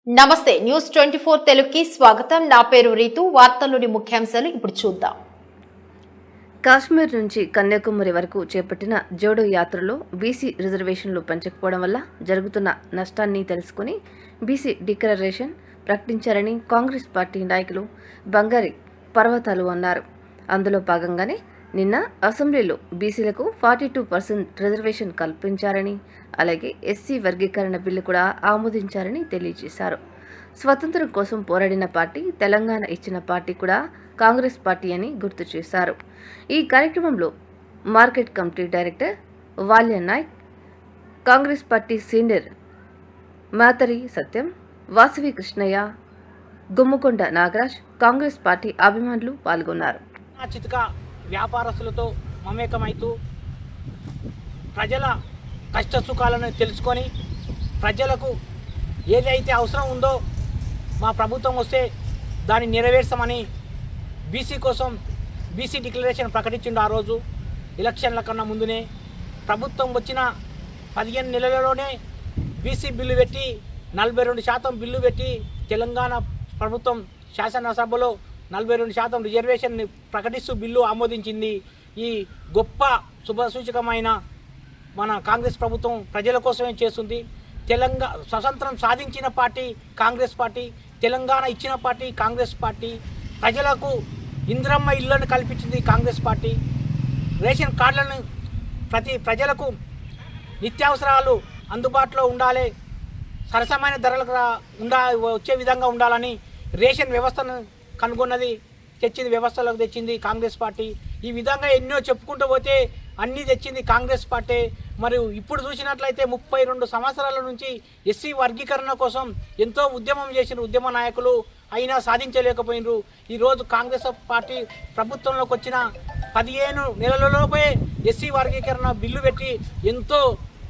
నమస్తే న్యూస్ 24 తెలుగుకి స్వాగతం. నా పేరు రీతు. వార్తల్లోని ముఖ్యాంశాలు ఇప్పుడు చూద్దాం. కాశ్మీర్ నుంచి కన్యాకుమారి వరకు చేపట్టిన జోడో యాత్రలో బీసీ రిజర్వేషన్లు పెంచకపోవడం వల్ల జరుగుతున్న నష్టాన్ని తెలుసుకుని బీసీ డిక్లరేషన్ ప్రకటించారని కాంగ్రెస్ పార్టీ నాయకులు బంగారి పర్వతాలు అన్నారు. అందులో భాగంగానే నిన్న అసెంబ్లీలో బీసీలకు 42% రిజర్వేషన్ కల్పించారని, అలాగే ఎస్సీ వర్గీకరణ బిల్లు కూడా ఆమోదించారని తెలియజేశారు. స్వతంత్రం కోసం పోరాడిన పార్టీ తెలంగాణ ఇచ్చిన పార్టీ కూడా కాంగ్రెస్ పార్టీ అని గుర్తు చేశారు. ఈ కార్యక్రమంలో market committee director వాల్య Naik, Congress party senior మాతరి సత్యం, వాసవి కృష్ణయ్య, గుమ్మకొండ నాగరాజ్, కాంగ్రెస్ పార్టీ అభిమానులు పాల్గొన్నారు. వ్యాపారస్తులతో మమేకమైతూ ప్రజల కష్ట సుఖాలను తెలుసుకొని ప్రజలకు ఏదైతే అవసరం ఉందో మా ప్రభుత్వం వస్తే దాన్ని నెరవేర్చమని బీసీ కోసం బీసీ డిక్లరేషన్ ప్రకటించిండు. ఆ రోజు ఎలక్షన్ల కన్నా ముందునే ప్రభుత్వం వచ్చిన 15 నెలలలోనే బీసీ బిల్లు పెట్టి 42% బిల్లు పెట్టి తెలంగాణ ప్రభుత్వం శాసనసభలో 42% రిజర్వేషన్ ప్రకటిస్తూ బిల్లు ఆమోదించింది. ఈ గొప్ప శుభసూచకమైన మన కాంగ్రెస్ ప్రభుత్వం ప్రజల కోసమే చేస్తుంది. స్వతంత్రం సాధించిన పార్టీ కాంగ్రెస్ పార్టీ, తెలంగాణ ఇచ్చిన పార్టీ కాంగ్రెస్ పార్టీ, ప్రజలకు ఇందిరమ్మ ఇళ్లను కల్పించింది కాంగ్రెస్ పార్టీ, రేషన్ కార్డులను ప్రజలకు నిత్యావసరాలు అందుబాటులో ఉండాలి, సరసమైన ధరలకు వచ్చే విధంగా ఉండాలని రేషన్ వ్యవస్థను కనుగొన్నది, తెచ్చింది, వ్యవస్థలోకి తెచ్చింది కాంగ్రెస్ పార్టీ. ఈ విధంగా ఎన్నో చెప్పుకుంటూ పోతే అన్నీ తెచ్చింది కాంగ్రెస్ పార్టీ. మరియు ఇప్పుడు చూసినట్లయితే 32 సంవత్సరాల నుంచి ఎస్సీ వర్గీకరణ కోసం ఎంతో ఉద్యమం చేసిన ఉద్యమ నాయకులు అయినా సాధించలేకపోయినరు. ఈరోజు కాంగ్రెస్ పార్టీ ప్రభుత్వంలోకి వచ్చిన 15 నెలలలోపే ఎస్సీ వర్గీకరణ బిల్లు పెట్టి ఎంతో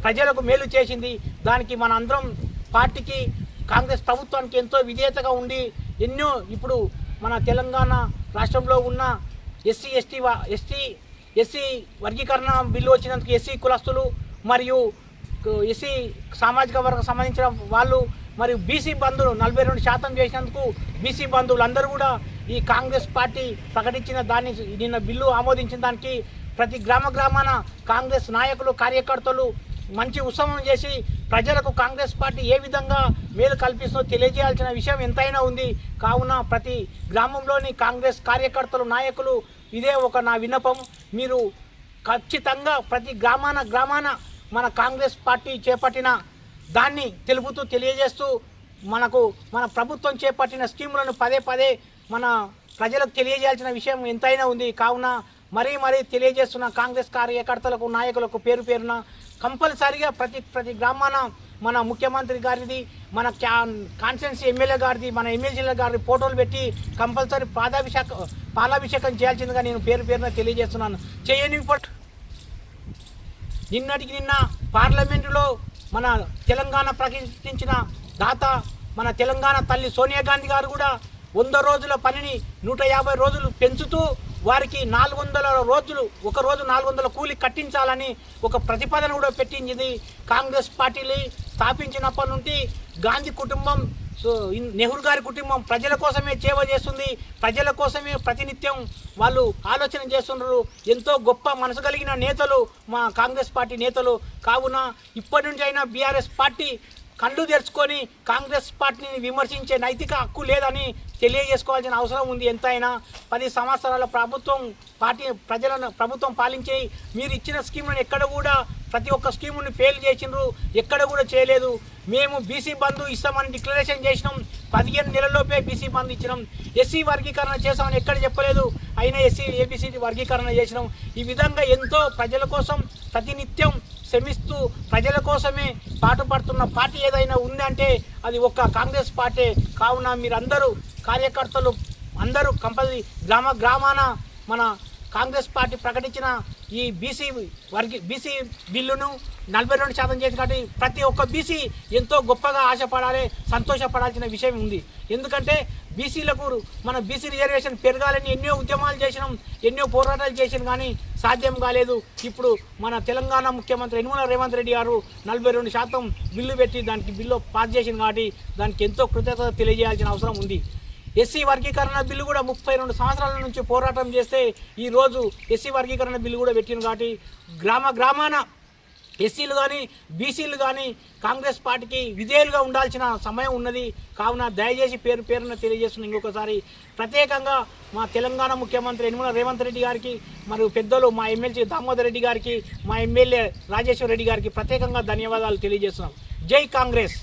ప్రజలకు మేలు చేసింది. దానికి మన అందరం పార్టీకి కాంగ్రెస్ ప్రభుత్వానికి ఎంతో విధేయతగా ఉండి ఎన్నో ఇప్పుడు మన తెలంగాణ రాష్ట్రంలో ఉన్న ఎస్సీ వర్గీకరణ బిల్లు వచ్చినందుకు ఎస్సీ కులస్తులు మరియు ఎస్సీ సామాజిక వర్గం సంబంధించిన వాళ్ళు మరియు బీసీ బంధువులు 42% చేసినందుకు బీసీ బంధువులు అందరూ కూడా ఈ కాంగ్రెస్ పార్టీ ప్రకటించిన దాన్ని నిన్న బిల్లు ఆమోదించిన దానికి ప్రతి గ్రామాన కాంగ్రెస్ నాయకులు కార్యకర్తలు మంచి ఉత్సవం చేసి ప్రజలకు కాంగ్రెస్ పార్టీ ఏ విధంగా మేలు కల్పిస్తుందో తెలియజేయాల్సిన విషయం ఎంతైనా ఉంది. కావున ప్రతి గ్రామంలోని కాంగ్రెస్ కార్యకర్తలు నాయకులు ఇదే నా విన్నపం. మీరు ఖచ్చితంగా ప్రతి గ్రామాన మన కాంగ్రెస్ పార్టీ చేపట్టిన దాన్ని తెలుపుతూ తెలియజేస్తూ మన ప్రభుత్వం చేపట్టిన స్కీములను పదే మన ప్రజలకు తెలియజేయాల్సిన విషయం ఎంతైనా ఉంది. కావున మరీ తెలియజేస్తున్న కాంగ్రెస్ కార్యకర్తలకు నాయకులకు పేరున కంపల్సరిగా ప్రతి గ్రామాన మన ముఖ్యమంత్రి గారిది, మన కాన్స్టిట్యున్సీ ఎమ్మెల్యే గారిది, మన ఎమ్మెల్యేల గారి ఫోటోలు పెట్టి కంపల్సరీ పాలాభిషేకం చేయాల్సిందిగా నేను పేరున తెలియజేస్తున్నాను. చేయని నిన్న పార్లమెంటులో మన తెలంగాణ ప్రకటించిన దాత మన తెలంగాణ తల్లి సోనియా గాంధీ గారు కూడా 100 రోజుల పనిని 150 రోజులు పెంచుతూ వారికి 400 రోజులు, ఒక రోజు 400 కూలి కట్టించాలని ఒక ప్రతిపాదన కూడా పెట్టించింది. కాంగ్రెస్ పార్టీని స్థాపించినప్పటి నుండి గాంధీ కుటుంబం, నెహ్రూ గారి కుటుంబం ప్రజల కోసమే సేవ చేస్తుంది, ప్రజల కోసమే ప్రతినిత్యం వాళ్ళు ఆలోచన చేస్తున్నారు. ఎంతో గొప్ప మనసు కలిగిన నేతలు మా కాంగ్రెస్ పార్టీ నేతలు. కావున ఇప్పటి నుంచి అయినా బీఆర్ఎస్ పార్టీ కళ్ళు తెరుచుకొని కాంగ్రెస్ పార్టీని విమర్శించే నైతిక హక్కు లేదని తెలియజేసుకోవాల్సిన అవసరం ఉంది. ఎంతైనా 10 సంవత్సరాల ప్రభుత్వం పాలించే మీరు ఇచ్చిన స్కీములను ఎక్కడ కూడా ప్రతి ఒక్క స్కీముని ఫెయిల్ చేసినారు, ఎక్కడ కూడా చేయలేదు. మేము బీసీ బంధు ఇస్తామని డిక్లరేషన్ చేసినాం, 15 నెలల్లోపే బీసీ బంధు ఇచ్చినాం. ఎస్సీ వర్గీకరణ చేస్తామని ఎక్కడ చెప్పలేదు, అయినా ఏబీసీ వర్గీకరణ చేసినాం. ఈ విధంగా ఎంతో ప్రజల కోసం ప్రతినిత్యం శ్రమిస్తూ ప్రజల కోసమే పాటుపడుతున్న పార్టీ ఏదైనా ఉందంటే అది ఒక్క కాంగ్రెస్ పార్టీ. కావున మీరందరూ కార్యకర్తలు అందరూ కంపల్సరీ గ్రామాన మన కాంగ్రెస్ పార్టీ ప్రకటించిన ఈ బీసీ బిల్లును 42% చేసి కాబట్టి ప్రతి ఒక్క బీసీ ఎంతో గొప్పగా ఆశపడాలి, సంతోషపడాల్సిన విషయం ఉంది. ఎందుకంటే బీసీలకు మన బీసీ రిజర్వేషన్ పెరగాలని ఎన్నో ఉద్యమాలు చేసినాం, ఎన్నో పోరాటాలు చేసినాం, కానీ సాధ్యం కాలేదు. ఇప్పుడు మన తెలంగాణ ముఖ్యమంత్రి యనమల రేవంత్ రెడ్డి గారు 42% బిల్లు పెట్టి దానికి బిల్లు పాస్ చేసింది కాబట్టి దానికి ఎంతో కృతజ్ఞత తెలియజేయాల్సిన అవసరం ఉంది. ఎస్సీ వర్గీకరణ బిల్లు కూడా 32 సంవత్సరాల నుంచి పోరాటం చేస్తే ఈరోజు ఎస్సీ వర్గీకరణ బిల్లు కూడా పెట్టింది కాబట్టి గ్రామాన ఎస్సీలు కానీ బీసీలు కానీ కాంగ్రెస్ పార్టీకి విధేయులుగా ఉండాల్సిన సమయం ఉన్నది. కావున దయచేసి పేరున తెలియజేస్తున్న ఇంకొకసారి ప్రత్యేకంగా మా తెలంగాణ ముఖ్యమంత్రి యనమల రేవంత్ రెడ్డి గారికి, మరియు పెద్దలు మా ఎమ్మెల్సీ దామోదర్ రెడ్డి గారికి, మా ఎమ్మెల్యే రాజేశ్వర్ రెడ్డి గారికి ప్రత్యేకంగా ధన్యవాదాలు తెలియజేస్తున్నాం. జై కాంగ్రెస్.